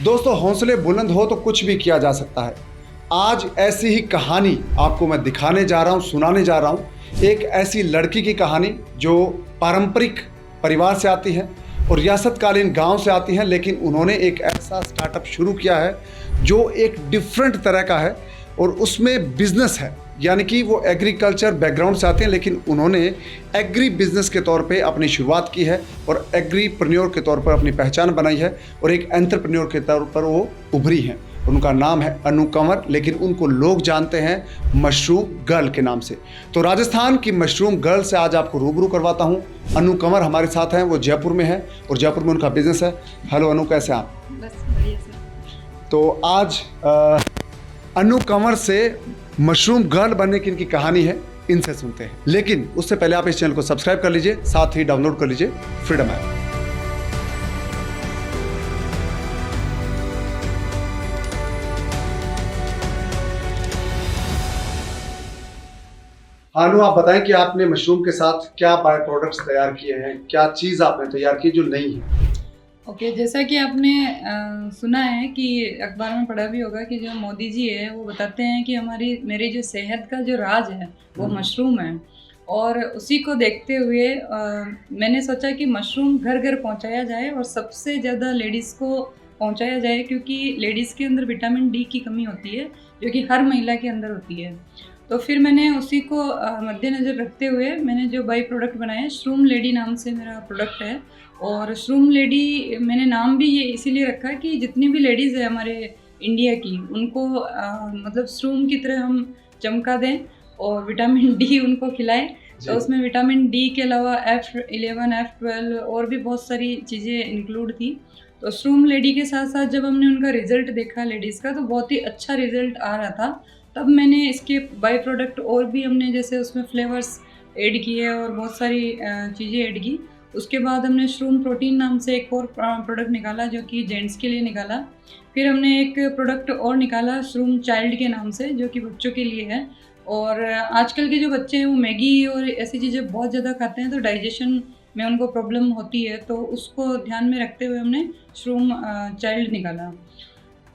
दोस्तों, हौसले बुलंद हो तो कुछ भी किया जा सकता है। आज ऐसी ही कहानी आपको मैं दिखाने जा रहा हूँ, सुनाने जा रहा हूँ। एक ऐसी लड़की की कहानी जो पारंपरिक परिवार से आती है और रियासतकालीन गांव से आती हैं, लेकिन उन्होंने एक ऐसा स्टार्टअप शुरू किया है जो एक डिफरेंट तरह का है और उसमें बिजनेस है। यानी कि वो एग्रीकल्चर बैकग्राउंड से आते हैं, लेकिन उन्होंने एग्री बिजनेस के तौर पे अपनी शुरुआत की है और एग्रीप्रेन्योर के तौर पर अपनी पहचान बनाई है और एक एंटरप्रेन्योर के तौर पर वो उभरी हैं। उनका नाम है अनु कंवर, लेकिन उनको लोग जानते हैं मशरूम गर्ल के नाम से। तो राजस्थान की मशरूम गर्ल से आज आपको रूबरू करवाता हूँ। अनु कंवर हमारे साथ हैं, वो जयपुर में है और जयपुर में उनका बिजनेस है। हेलो अनु, कैसे आप? बस बढ़िया सर। तो आज अनु कंवर से मशरूम गर्ल बनने की इनकी कहानी है, इनसे सुनते हैं। लेकिन उससे पहले आप इस चैनल को सब्सक्राइब कर लीजिए, साथ ही डाउनलोड कर लीजिए फ्रीडम ऐप। अनु, आप बताएं कि आपने मशरूम के साथ क्या बाय प्रोडक्ट्स तैयार किए हैं, क्या चीज़ आपने तैयार की जो नहीं है? ओके, जैसा कि आपने सुना है कि अखबार में पढ़ा भी होगा कि जो मोदी जी है वो बताते हैं कि मेरी जो सेहत का जो राज है वो मशरूम है। और उसी को देखते हुए मैंने सोचा कि मशरूम घर घर पहुंचाया जाए और सबसे ज़्यादा लेडीज़ को पहुंचाया जाए, क्योंकि लेडीज़ के अंदर विटामिन डी की कमी होती है जो कि हर महिला के अंदर होती है। तो फिर मैंने उसी को मद्देनज़र रखते हुए मैंने जो बाई प्रोडक्ट बनाया, श्रूम लेडी नाम से मेरा प्रोडक्ट है। और श्रूम लेडी मैंने नाम भी ये इसीलिए रखा है कि जितनी भी लेडीज़ है हमारे इंडिया की, उनको मतलब श्रूम की तरह हम चमका दें और विटामिन डी उनको खिलाएं। तो उसमें विटामिन डी के अलावा F11, F12 और भी बहुत सारी चीज़ें इंक्लूड थी। तो श्रूम लेडी के साथ साथ जब हमने उनका रिज़ल्ट देखा लेडीज़ का, तो बहुत ही अच्छा रिज़ल्ट आ रहा था। तब मैंने इसके बाई प्रोडक्ट और भी हमने जैसे उसमें फ्लेवर्स ऐड किए और बहुत सारी चीज़ें ऐड की। उसके बाद हमने श्रूम प्रोटीन नाम से एक और प्रोडक्ट निकाला जो कि जेंट्स के लिए निकाला। फिर हमने एक प्रोडक्ट और निकाला श्रूम चाइल्ड के नाम से, जो कि बच्चों के लिए है। और आजकल के जो बच्चे हैं वो मैगी और ऐसी चीज़ें बहुत ज़्यादा खाते हैं, तो डाइजेशन में उनको प्रॉब्लम होती है, तो उसको ध्यान में रखते हुए हमने श्रूम चाइल्ड निकाला।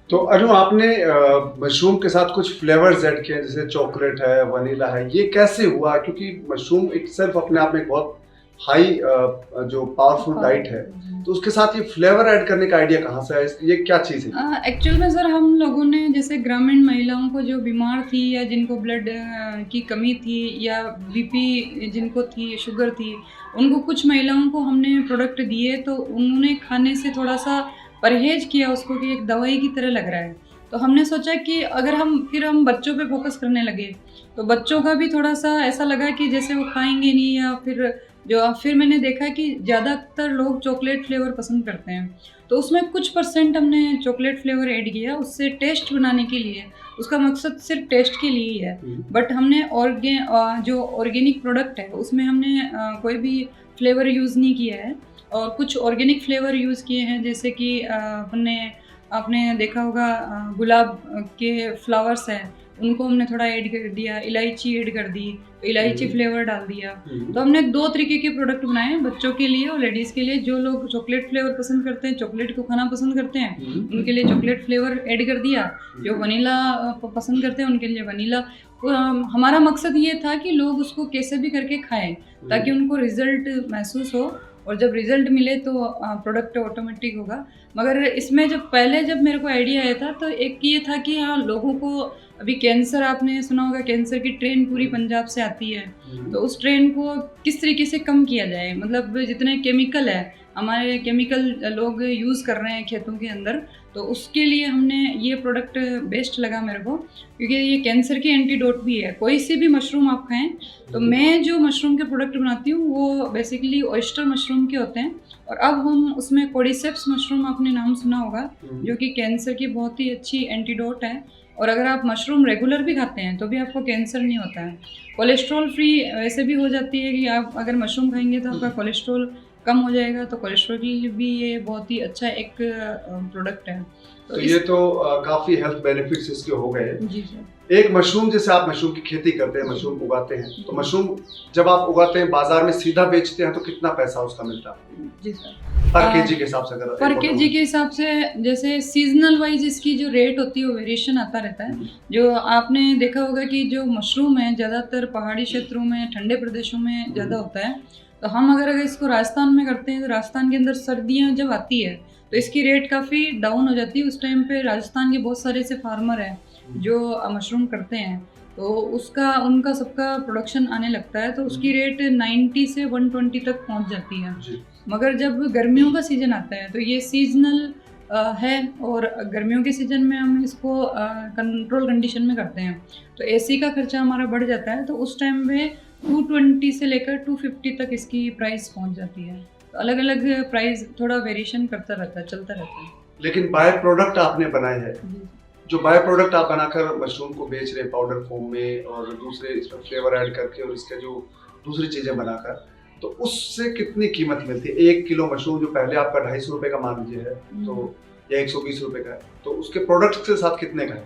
तो अनु, आपने मशरूम के साथ कुछ फ्लेवर्स ऐड किए, जैसे चॉकलेट है, वनीला है। ये कैसे हुआ? क्योंकि मशरूम इटसेल्फ अपने आप में एक बहुत हाई जो पावरफुल डाइट है, तो उसके साथ ये फ्लेवर ऐड करने का आइडिया कहाँ से आया? ये क्या चीज़ है? एक्चुअल में सर, हम लोगों ने जैसे ग्रामीण महिलाओं को जो बीमार थी या जिनको ब्लड की कमी थी या बीपी जिनको थी, शुगर थी, उनको कुछ महिलाओं को हमने प्रोडक्ट दिए, तो उन्होंने खाने से थोड़ा सा परहेज किया उसको कि एक दवाई की तरह लग रहा है। तो हमने सोचा कि अगर हम बच्चों पे फोकस करने लगे, तो बच्चों का भी थोड़ा सा ऐसा लगा कि जैसे वो खाएंगे नहीं, या फिर मैंने देखा कि ज़्यादातर लोग चॉकलेट फ्लेवर पसंद करते हैं, तो उसमें कुछ परसेंट हमने चॉकलेट फ्लेवर ऐड किया उससे टेस्ट बनाने के लिए। उसका मकसद सिर्फ टेस्ट के लिए ही है, बट हमने जो ऑर्गेनिक प्रोडक्ट है उसमें हमने कोई भी फ्लेवर यूज़ नहीं किया है। और कुछ ऑर्गेनिक फ्लेवर यूज़ किए हैं, जैसे कि आपने देखा होगा गुलाब के फ्लावर्स हैं, उनको हमने थोड़ा ऐड कर दिया, इलायची ऐड कर दी, इलायची फ्लेवर डाल दिया। तो हमने 2 तरीके के प्रोडक्ट बनाए हैं, बच्चों के लिए और लेडीज़ के लिए। जो लोग चॉकलेट फ्लेवर पसंद करते हैं, चॉकलेट को खाना पसंद करते हैं, उनके लिए चॉकलेट फ्लेवर ऐड कर दिया। जो वनीला पसंद करते हैं उनके लिए वनीला। हमारा मकसद ये था कि लोग उसको कैसे भी करके खाएं ताकि उनको रिजल्ट महसूस हो, और जब रिज़ल्ट मिले तो प्रोडक्ट ऑटोमेटिक होगा। मगर इसमें जब मेरे को आइडिया आया था, तो एक ये था कि हाँ, लोगों को अभी कैंसर, आपने सुना होगा कैंसर की ट्रेन पूरी पंजाब से आती है, तो उस ट्रेन को किस तरीके से कम किया जाए। मतलब जितने केमिकल है, हमारे केमिकल लोग यूज़ कर रहे हैं खेतों के अंदर, तो उसके लिए हमने ये प्रोडक्ट बेस्ट लगा मेरे को, क्योंकि ये कैंसर की एंटीडोट भी है। कोई सी भी मशरूम आप खाएं, तो मैं जो मशरूम के प्रोडक्ट बनाती हूँ वो बेसिकली ऑयस्टर मशरूम के होते हैं। और अब हम उसमें कोर्डिसेप्स मशरूम, आपने नाम सुना होगा, जो कि कैंसर की बहुत ही अच्छी एंटीडोट है। और अगर आप मशरूम रेगुलर भी खाते हैं तो भी आपको कैंसर नहीं होता है। कोलेस्ट्रॉल फ्री वैसे भी हो जाती है कि आप अगर मशरूम खाएंगे तो आपका कोलेस्ट्रॉल कम हो जाएगा। तो कोलेस्ट्रॉल के लिए भी ये बहुत ही अच्छा एक प्रोडक्ट है। तो ये तो काफी हेल्थ बेनिफिट्स इसके हो गए। जी सर। एक मशरूम, जैसे आप मशरूम की खेती करते हैं, मशरूम उगाते हैं, तो मशरूम जब आप उगाते हैं बाजार में सीधा बेचते हैं तो कितना पैसा उसका मिलता है? जी सर। पर केजी के हिसाब से अगर पर केजी के हिसाब से जैसे सीजनल वाइज इसकी जो रेट होती है वो वेरिएशन आता रहता है। जो आपने देखा होगा कि जो मशरूम है ज़्यादातर पहाड़ी क्षेत्रों में, ठंडे प्रदेशों में ज़्यादा होता है। तो हम अगर इसको राजस्थान में करते हैं तो राजस्थान के अंदर सर्दियाँ जब आती है तो इसकी रेट काफ़ी डाउन हो जाती है। उस टाइम पे राजस्थान के बहुत सारे ऐसे फार्मर हैं जो मशरूम करते हैं, तो उनका सबका प्रोडक्शन आने लगता है, तो उसकी रेट 90 से 120 तक पहुंच जाती है। मगर जब गर्मियों का सीज़न आता है तो ये सीजनल है, और गर्मियों के सीज़न में हम इसको कंट्रोल कंडीशन में करते हैं तो एसी का खर्चा हमारा बढ़ जाता है। तो उस टाइम में 220 से लेकर 250 तक इसकी प्राइस पहुंच जाती है। तो अलग अलग प्राइस थोड़ा वेरिएशन करता रहता है, चलता रहता है। लेकिन बाय प्रोडक्ट आपने बनाए हैं, जो बाय प्रोडक्ट आप बनाकर मशरूम को बेच रहे हैं पाउडर फॉर्म में और दूसरे इसमें फ्लेवर ऐड करके और इसके जो दूसरी चीज़ें बनाकर, तो उससे कितनी कीमत मिलती है? 1 किलो मशरूम जो पहले आपका 250 रुपये का मान लीजिए है, तो या 120 रुपये का है, तो उसके प्रोडक्ट के साथ कितने का है?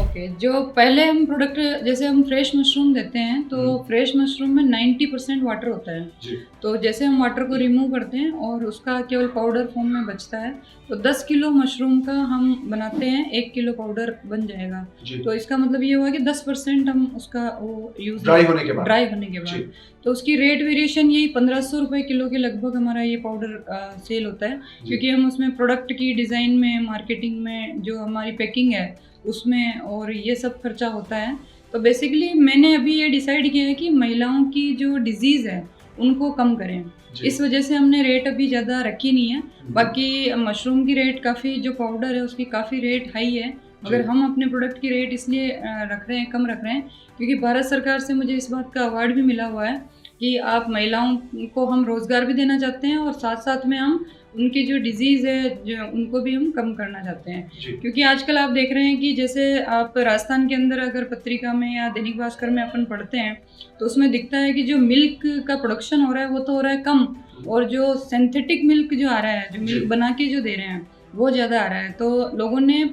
ओके, जो पहले हम प्रोडक्ट जैसे हम फ्रेश मशरूम देते हैं तो फ्रेश मशरूम में 90% वाटर होता है जी। तो जैसे हम वाटर को रिमूव करते हैं और उसका केवल पाउडर फॉर्म में बचता है, तो 10 किलो मशरूम का हम बनाते हैं 1 किलो पाउडर बन जाएगा। तो इसका मतलब ये हुआ कि 10% हम उसका वो यूज ड्राई होने के बाद तो उसकी रेट वेरिएशन यही 1500 रुपये किलो के लगभग हमारा ये पाउडर सेल होता है, क्योंकि हम उसमें प्रोडक्ट की डिज़ाइन में, मार्केटिंग में, जो हमारी पैकिंग है उसमें, और ये सब खर्चा होता है। तो बेसिकली मैंने अभी ये डिसाइड किया है कि महिलाओं की जो डिजीज़ है उनको कम करें, इस वजह से हमने रेट अभी ज़्यादा रखी नहीं है। बाकी मशरूम की रेट काफ़ी, जो पाउडर है उसकी काफ़ी रेट हाई है, मगर हम अपने प्रोडक्ट की रेट इसलिए रख रहे हैं, कम रख रहे हैं, क्योंकि भारत सरकार से मुझे इस बात का अवार्ड भी मिला हुआ है कि आप महिलाओं को हम रोज़गार भी देना चाहते हैं और साथ साथ में हम उनकी जो डिजीज़ है जो उनको भी हम कम करना चाहते हैं। क्योंकि आजकल आप देख रहे हैं कि जैसे आप राजस्थान के अंदर अगर पत्रिका में या दैनिक भास्कर में अपन पढ़ते हैं तो उसमें दिखता है कि जो मिल्क का प्रोडक्शन हो रहा है वो तो हो रहा है कम, और जो सिंथेटिक मिल्क जो आ रहा है, जो मिल्क बना के जो दे रहे हैं वो ज़्यादा आ रहा है। तो लोगों ने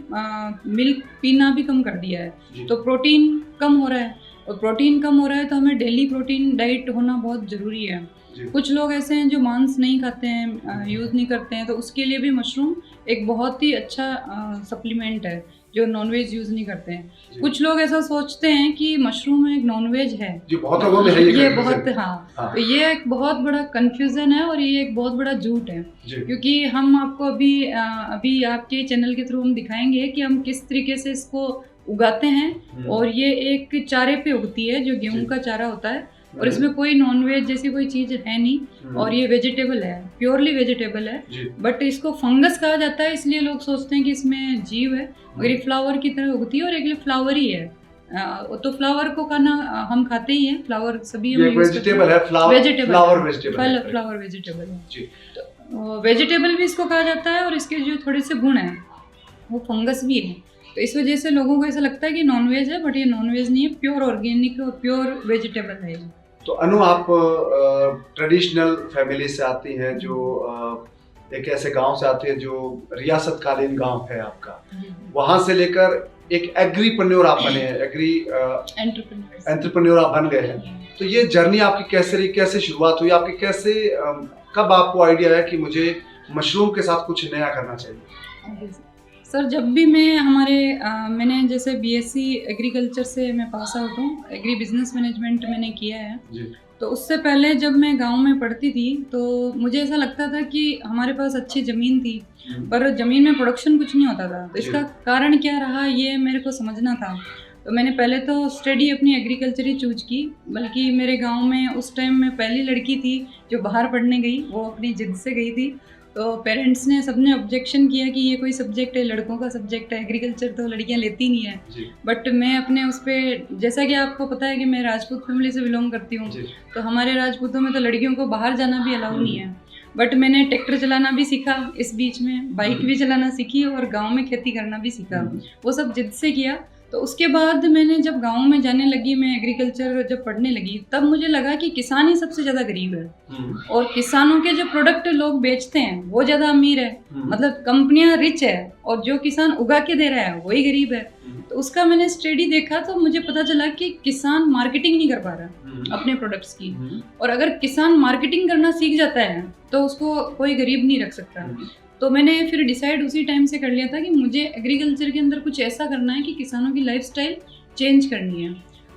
मिल्क पीना भी कम कर दिया है, तो प्रोटीन कम हो रहा है, और प्रोटीन कम हो रहा है तो हमें डेली प्रोटीन डाइट होना बहुत ज़रूरी है। कुछ लोग ऐसे हैं जो मांस नहीं खाते हैं, यूज़ नहीं करते हैं, तो उसके लिए भी मशरूम एक बहुत ही अच्छा सप्लीमेंट है जो नॉनवेज यूज़ नहीं करते हैं। कुछ लोग ऐसा सोचते हैं कि मशरूम एक नॉनवेज है, जो बहुत लोगों में है ये बहुत तो ये एक बहुत बड़ा कंफ्यूजन है और ये एक बहुत बड़ा झूठ है, क्योंकि हम आपको अभी आपके चैनल के थ्रू हम दिखाएंगे कि हम किस तरीके से इसको उगाते हैं। और ये एक चारे पे उगती है जो गेहूं का चारा होता है, और इसमें कोई नॉनवेज जैसी कोई चीज़ है नहीं, और ये वेजिटेबल है, प्योरली वेजिटेबल है। बट इसको फंगस कहा जाता है, इसलिए लोग सोचते हैं कि इसमें जीव है, मगर ये फ्लावर की तरह उगती है और एक फ्लावर ही है। तो फ्लावर को खाना हम खाते ही हैं, फ्लावर सभी हम यूज करते हैं, फ्लावर वेजिटेबल है, तो वेजिटेबल भी इसको कहा जाता है, और इसके जो थोड़े से गुण हैं वो फंगस भी है। तो इस वजह से लोगों को ऐसा लगता है कि नॉनवेज है, बट ये नॉनवेज नहीं है, प्योर ऑर्गेनिक और प्योर वेजिटेबल है। तो अनु, आप ट्रेडिशनल फैमिली से आती हैं, जो एक ऐसे गांव से आती है जो रियासतकालीन गांव है आपका, वहां से लेकर एक एग्रीप्रेन्योर आप बने हैं, एंटरप्रेन्योर आप बन गए हैं। तो ये जर्नी आपकी कैसे रही, कैसे शुरुआत हुई आपकी, कैसे कब आपको आइडिया है कि मुझे मशरूम के साथ कुछ नया करना चाहिए? सर, जब भी मैंने जैसे बीएससी एग्रीकल्चर से मैं पास आउट हूँ, एग्री बिजनेस मैनेजमेंट मैंने किया है जी। तो उससे पहले जब मैं गांव में पढ़ती थी तो मुझे ऐसा लगता था कि हमारे पास अच्छी ज़मीन थी, पर ज़मीन में प्रोडक्शन कुछ नहीं होता था। तो इसका कारण क्या रहा ये मेरे को समझना था। तो मैंने पहले तो स्टडी अपनी एग्रीकल्चर ही चूज की, बल्कि मेरे गाँव में उस टाइम में पहली लड़की थी जो बाहर पढ़ने गई, वो अपनी जिद से गई थी। तो पेरेंट्स ने सबने ऑब्जेक्शन किया कि ये कोई सब्जेक्ट है, लड़कों का सब्जेक्ट है, एग्रीकल्चर तो लड़कियां लेती नहीं है। बट मैं अपने उस पर, जैसा कि आपको पता है कि मैं राजपूत फैमिली से बिलोंग करती हूँ, तो हमारे राजपूतों में तो लड़कियों को बाहर जाना भी अलाउ नहीं है। बट मैंने ट्रैक्टर चलाना भी सीखा, इस बीच में बाइक भी चलाना सीखी, और गाँव में खेती करना भी सीखा, वो सब जिद से किया। तो उसके बाद मैंने जब गांव में जाने लगी, मैं एग्रीकल्चर जब पढ़ने लगी, तब मुझे लगा कि किसान ही सबसे ज़्यादा गरीब है और किसानों के जो प्रोडक्ट लोग बेचते हैं वो ज़्यादा अमीर है। मतलब कंपनियां रिच है और जो किसान उगा के दे रहा है वही गरीब है। तो उसका मैंने स्टडी देखा तो मुझे पता चला कि किसान मार्केटिंग नहीं कर पा रहा अपने प्रोडक्ट्स की, और अगर किसान मार्केटिंग करना सीख जाता है तो उसको कोई गरीब नहीं रख सकता। तो मैंने फिर डिसाइड उसी टाइम से कर लिया था कि मुझे एग्रीकल्चर के अंदर कुछ ऐसा करना है कि किसानों की लाइफस्टाइल चेंज करनी है।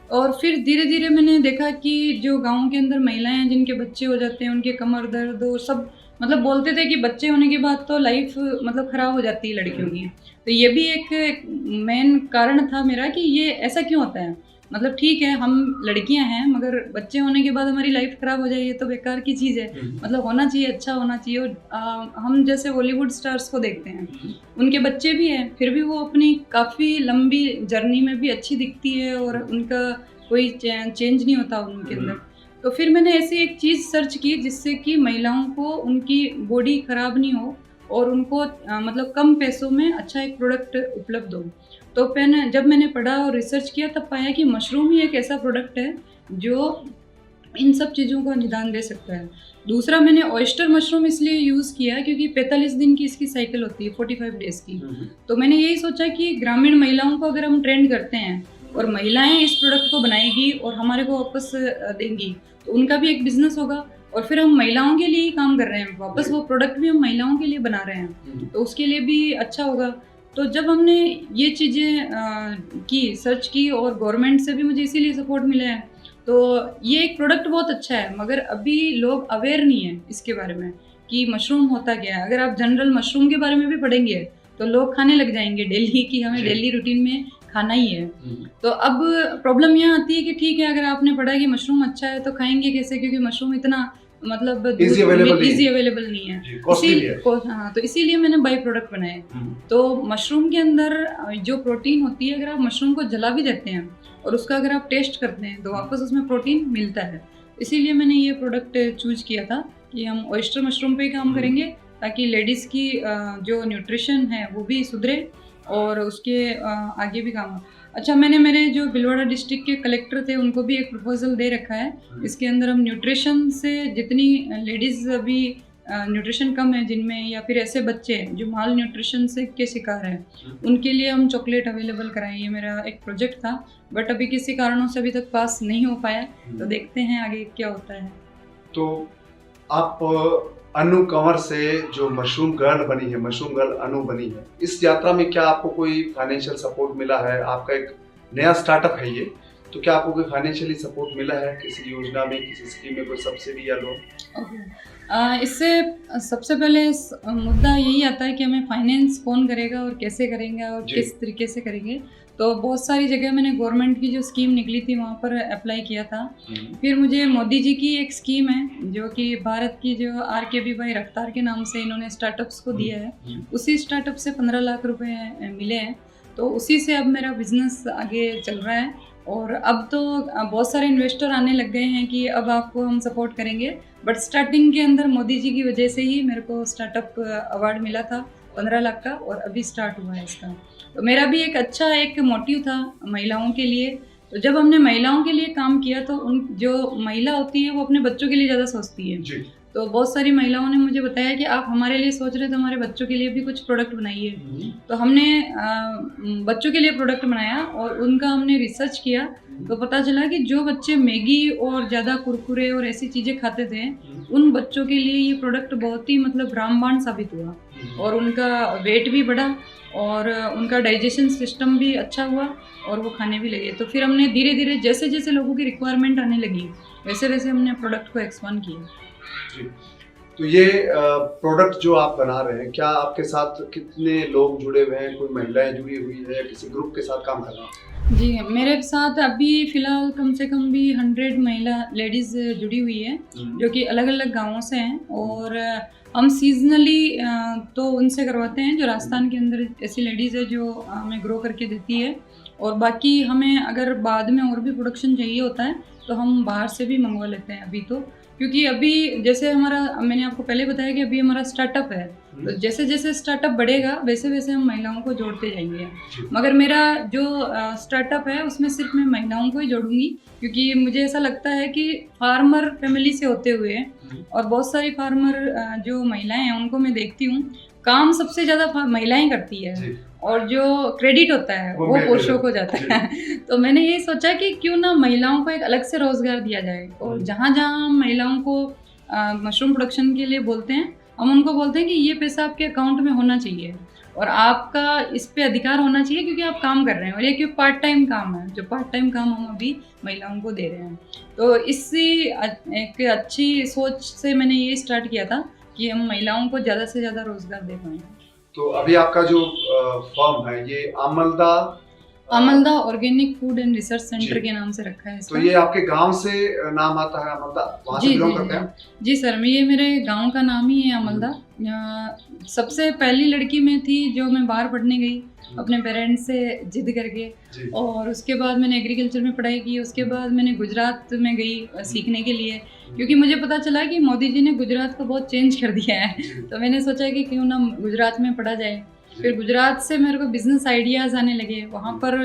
और फिर धीरे धीरे मैंने देखा कि जो गांव के अंदर महिलाएं हैं जिनके बच्चे हो जाते हैं, उनके कमर दर्द और सब, मतलब बोलते थे कि बच्चे होने के बाद तो लाइफ मतलब ख़राब हो जाती है लड़कियों की। तो ये भी एक मेन कारण था मेरा कि ये ऐसा क्यों होता है। मतलब ठीक है हम लड़कियां हैं मगर बच्चे होने के बाद हमारी लाइफ ख़राब हो जाए ये तो बेकार की चीज़ है। मतलब होना चाहिए, अच्छा होना चाहिए। और हम जैसे बॉलीवुड स्टार्स को देखते हैं, उनके बच्चे भी हैं फिर भी वो अपनी काफ़ी लंबी जर्नी में भी अच्छी दिखती है और उनका कोई चेंज नहीं होता उनके अंदर। तो फिर मैंने ऐसी एक चीज़ सर्च की जिससे कि महिलाओं को उनकी बॉडी ख़राब नहीं हो और उनको मतलब कम पैसों में अच्छा एक प्रोडक्ट उपलब्ध हो। तो जब मैंने पढ़ा और रिसर्च किया तब पाया कि मशरूम ही एक ऐसा प्रोडक्ट है जो इन सब चीज़ों का निदान दे सकता है। दूसरा मैंने ऑयस्टर मशरूम इसलिए यूज़ किया क्योंकि 45 दिन की इसकी साइकिल होती है, 45 डेज़ की। तो मैंने यही सोचा कि ग्रामीण महिलाओं को अगर हम ट्रेंड करते हैं और महिलाएं इस प्रोडक्ट को बनाएगी और हमारे को वापस देंगी तो उनका भी एक बिजनेस होगा और फिर हम महिलाओं के लिए ही काम कर रहे हैं, वापस वो प्रोडक्ट भी हम महिलाओं के लिए बना रहे हैं तो उसके लिए भी अच्छा होगा। तो जब हमने ये चीज़ें की, सर्च की और गवर्नमेंट से भी मुझे इसीलिए सपोर्ट मिला है। तो ये एक प्रोडक्ट बहुत अच्छा है मगर अभी लोग अवेयर नहीं है इसके बारे में कि मशरूम होता क्या है। अगर आप जनरल मशरूम के बारे में भी पढ़ेंगे तो लोग खाने लग जाएंगे डेली की हमें डेली रूटीन में खाना ही है। तो अब प्रॉब्लम यहाँ आती है कि ठीक है अगर आपने पढ़ा कि मशरूम अच्छा है तो खाएंगे कैसे, क्योंकि मशरूम इतना मतलब इजी अवेलेबल नहीं है। हाँ, तो इसीलिए मैंने बाई प्रोडक्ट बनाए। तो मशरूम के अंदर जो प्रोटीन होती है अगर आप मशरूम को जला भी देते हैं और उसका अगर आप टेस्ट करते हैं तो वापस उसमें प्रोटीन मिलता है। इसीलिए मैंने ये प्रोडक्ट चूज किया था कि हम ऑयस्टर मशरूम पे ही काम करेंगे ताकि लेडीज़ की जो न्यूट्रिशन है वो भी सुधरे और उसके आगे भी काम हो। अच्छा, मैंने मेरे जो भिलवाड़ा डिस्ट्रिक्ट के कलेक्टर थे उनको भी एक प्रपोजल दे रखा है। इसके अंदर हम न्यूट्रिशन से जितनी लेडीज़ अभी न्यूट्रिशन कम है जिनमें, या फिर ऐसे बच्चे जो माल न्यूट्रिशन से के शिकार हैं उनके लिए हम चॉकलेट अवेलेबल कराएं। ये मेरा एक प्रोजेक्ट था बट अभी किसी कारणों से अभी तक पास नहीं हो पाया, तो देखते हैं आगे क्या होता है। तो आप अनु कंवर से जो मशरूम गर्ल बनी है, मशरूम गर्ल अनु बनी है, इस यात्रा में क्या आपको कोई फाइनेंशियल सपोर्ट मिला है? आपका एक नया स्टार्टअप है ये, तो क्या आपको कोई फाइनेंशियली सपोर्ट मिला है किसी योजना में, किसी स्कीम में, कोई सब्सिडी या लोन? इससे सबसे पहले मुद्दा यही आता है कि हमें फाइनेंस कौन करेगा और कैसे करेंगे और किस तरीके से करेंगे। तो बहुत सारी जगह मैंने गवर्नमेंट की जो स्कीम निकली थी वहाँ पर अप्लाई किया था। फिर मुझे मोदी जी की एक स्कीम है जो कि भारत की जो RKBY रफ्तार के नाम से इन्होंने स्टार्टअप्स को दिया है, उसी स्टार्टअप से 15 लाख रुपए मिले हैं। तो उसी से अब मेरा बिजनेस आगे चल रहा है और अब तो बहुत सारे इन्वेस्टर आने लग गए हैं कि अब आपको हम सपोर्ट करेंगे। बट स्टार्टिंग के अंदर मोदी जी की वजह से ही मेरे को स्टार्टअप अवार्ड मिला था 15 लाख का और अभी स्टार्ट हुआ है इसका। तो मेरा भी एक अच्छा एक मोटिव था महिलाओं के लिए। तो जब हमने महिलाओं के लिए काम किया तो उन जो महिला होती है वो अपने बच्चों के लिए ज़्यादा सोचती है जी। तो बहुत सारी महिलाओं ने मुझे बताया कि आप हमारे लिए सोच रहे थे, हमारे बच्चों के लिए भी कुछ प्रोडक्ट बनाइए। तो हमने बच्चों के लिए प्रोडक्ट बनाया और उनका हमने रिसर्च किया तो पता चला कि जो बच्चे मैगी और ज़्यादा कुरकुरे और ऐसी चीज़ें खाते थे उन बच्चों के लिए ये प्रोडक्ट बहुत ही मतलब रामबाण साबित हुआ और उनका वेट भी बढ़ा और उनका डाइजेशन सिस्टम भी अच्छा हुआ और वो खाने भी लगे। तो फिर हमने धीरे धीरे जैसे जैसे लोगों की रिक्वायरमेंट आने लगी वैसे वैसे हमने प्रोडक्ट को एक्सपांड किया जी। तो ये प्रोडक्ट जो आप बना रहे हैं, क्या आपके साथ कितने लोग जुड़े हुए हैं? कोई महिलाएं जुड़ी हुई है, किसी ग्रुप के साथ काम कर रहे हैं? जी, मेरे साथ अभी फ़िलहाल कम से कम भी 100 महिला लेडीज़ जुड़ी हुई है जो कि अलग अलग गाँवों से हैं और हम सीजनली तो उनसे करवाते हैं। जो राजस्थान के अंदर ऐसी लेडीज़ है जो हमें ग्रो करके देती है और बाकी हमें अगर बाद में और भी प्रोडक्शन चाहिए होता है तो हम बाहर से भी मंगवा लेते हैं अभी तो। क्योंकि अभी जैसे हमारा, मैंने आपको पहले बताया कि अभी हमारा स्टार्टअप है, तो जैसे जैसे स्टार्टअप बढ़ेगा वैसे वैसे हम महिलाओं को जोड़ते जाएंगे। मगर मेरा जो स्टार्टअप है उसमें सिर्फ मैं महिलाओं को ही जोड़ूंगी, क्योंकि मुझे ऐसा लगता है कि फार्मर फैमिली से होते हुए और बहुत सारी फार्मर जो महिलाएं हैं उनको मैं देखती हूँ, काम सबसे ज़्यादा महिलाएं करती है और जो क्रेडिट होता है वो पुरुषों को जाता है। तो मैंने यही सोचा कि क्यों ना महिलाओं को एक अलग से रोजगार दिया जाए, और जहाँ जहाँ हम महिलाओं को मशरूम प्रोडक्शन के लिए बोलते हैं, हम उनको बोलते हैं कि ये पैसा आपके अकाउंट में होना चाहिए और आपका इस पे अधिकार होना चाहिए, क्योंकि आप काम कर रहे हैं और ये क्यों पार्ट टाइम काम है, जो पार्ट टाइम काम हम अभी महिलाओं को दे रहे हैं। तो इससे एक अच्छी सोच से मैंने ये स्टार्ट किया था कि हम महिलाओं को ज़्यादा से ज़्यादा रोजगार दे पाएँ। तो अभी आपका जो फर्म है ये Aamalda organic food and research centre के नाम से रखा है इसका। तो ये आपके गांव से नाम आता है आमलदा, वहाँ से बिलोंग करते हैं? जी सर, ये मेरे गांव का नाम ही है आमलदा। सबसे पहली लड़की मैं थी जो मैं बाहर पढ़ने गई अपने पेरेंट्स से जिद करके, और उसके बाद मैंने एग्रीकल्चर में पढ़ाई की। उसके बाद मैंने गुजरात में गई सीखने के लिए, क्योंकि मुझे पता चला कि मोदी जी ने गुजरात को बहुत चेंज कर दिया है। तो मैंने सोचा कि क्यों ना गुजरात में पढ़ा जाए। फिर गुजरात से मेरे को बिजनेस आइडियाज़ आने लगे वहाँ पर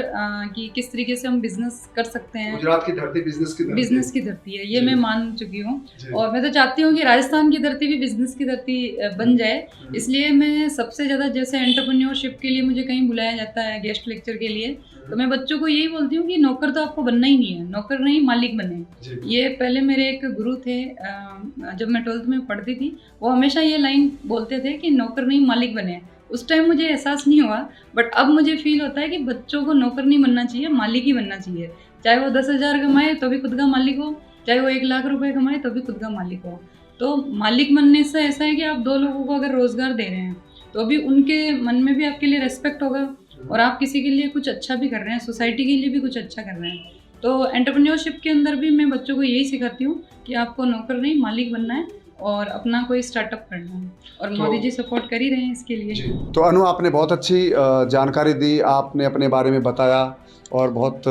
कि किस तरीके से हम बिजनेस कर सकते हैं। गुजरात की धरती बिजनेस की धरती है, ये मैं मान चुकी हूँ, और मैं तो चाहती हूँ कि राजस्थान की धरती भी बिजनेस की धरती बन जाए। इसलिए मैं सबसे ज़्यादा, जैसे एंटरप्रेन्योरशिप के लिए मुझे कहीं बुलाया जाता है गेस्ट लेक्चर के लिए, तो मैं बच्चों को यही बोलती हूँ कि नौकर तो आपको बनना ही नहीं है, नौकर नहीं मालिक बने। ये पहले मेरे एक गुरु थे, जब मैं 12th में पढ़ती थी, वो हमेशा ये लाइन बोलते थे कि नौकर नहीं मालिक बने। उस टाइम मुझे एहसास नहीं हुआ, बट अब मुझे फील होता है कि बच्चों को नौकर नहीं बनना चाहिए, मालिक ही बनना चाहिए। चाहे वो 10,000 कमाए तो भी खुद का मालिक हो, चाहे वो 1 लाख रुपए कमाए तो भी खुद का मालिक हो। तो मालिक बनने से ऐसा है कि आप 2 लोगों को अगर रोजगार दे रहे हैं तो अभी उनके मन में भी आपके लिए रेस्पेक्ट होगा, और आप किसी के लिए कुछ अच्छा भी कर रहे हैं, सोसाइटी के लिए भी कुछ अच्छा कर रहे हैं। तो एंटरप्रेन्योरशिप के अंदर भी मैं बच्चों को यही सिखाती हूँ कि आपको नौकर नहीं मालिक बनना है और अपना कोई स्टार्टअप करना है, और मोदी जी सपोर्ट कर ही रहे हैं इसके लिए। तो अनु, आपने बहुत अच्छी जानकारी दी, आपने अपने बारे में बताया और बहुत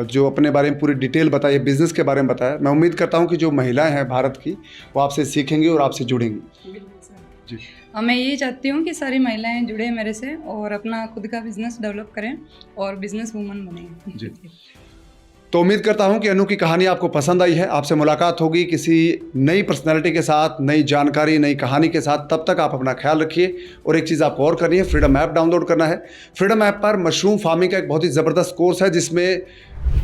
जो अपने बारे में पूरी डिटेल बताई, बिजनेस के बारे में बताया। मैं उम्मीद करता हूँ कि जो महिलाएं हैं भारत की वो आपसे सीखेंगी और आपसे जुड़ेंगी। जी, मैं ये चाहती हूँ कि सारी महिलाएं जुड़े मेरे से और अपना खुद का बिजनेस डेवलप करें और बिजनेस वूमन बने। जी, तो उम्मीद करता हूं कि अनु की कहानी आपको पसंद आई है। आपसे मुलाकात होगी किसी नई पर्सनैलिटी के साथ, नई जानकारी, नई कहानी के साथ। तब तक आप अपना ख्याल रखिए, और एक चीज़ आपको और करनी है, फ्रीडम ऐप डाउनलोड करना है। फ्रीडम ऐप पर मशरूम फार्मिंग का एक बहुत ही ज़बरदस्त कोर्स है, जिसमें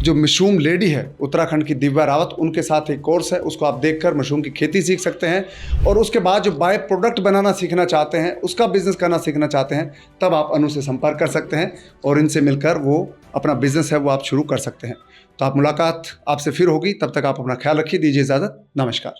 जो मशरूम लेडी है उत्तराखंड की दिव्या रावत, उनके साथ एक कोर्स है, उसको आप देखकर मशरूम की खेती सीख सकते हैं। और उसके बाद जो बाय प्रोडक्ट बनाना सीखना चाहते हैं, उसका बिजनेस करना सीखना चाहते हैं, तब आप अनु से संपर्क कर सकते हैं और इनसे मिलकर वो अपना बिजनेस है वो आप शुरू कर सकते हैं। तो आप मुलाकात आपसे फिर होगी, तब तक आप अपना ख्याल रखिए। दीजिए इजाज़त, नमस्कार।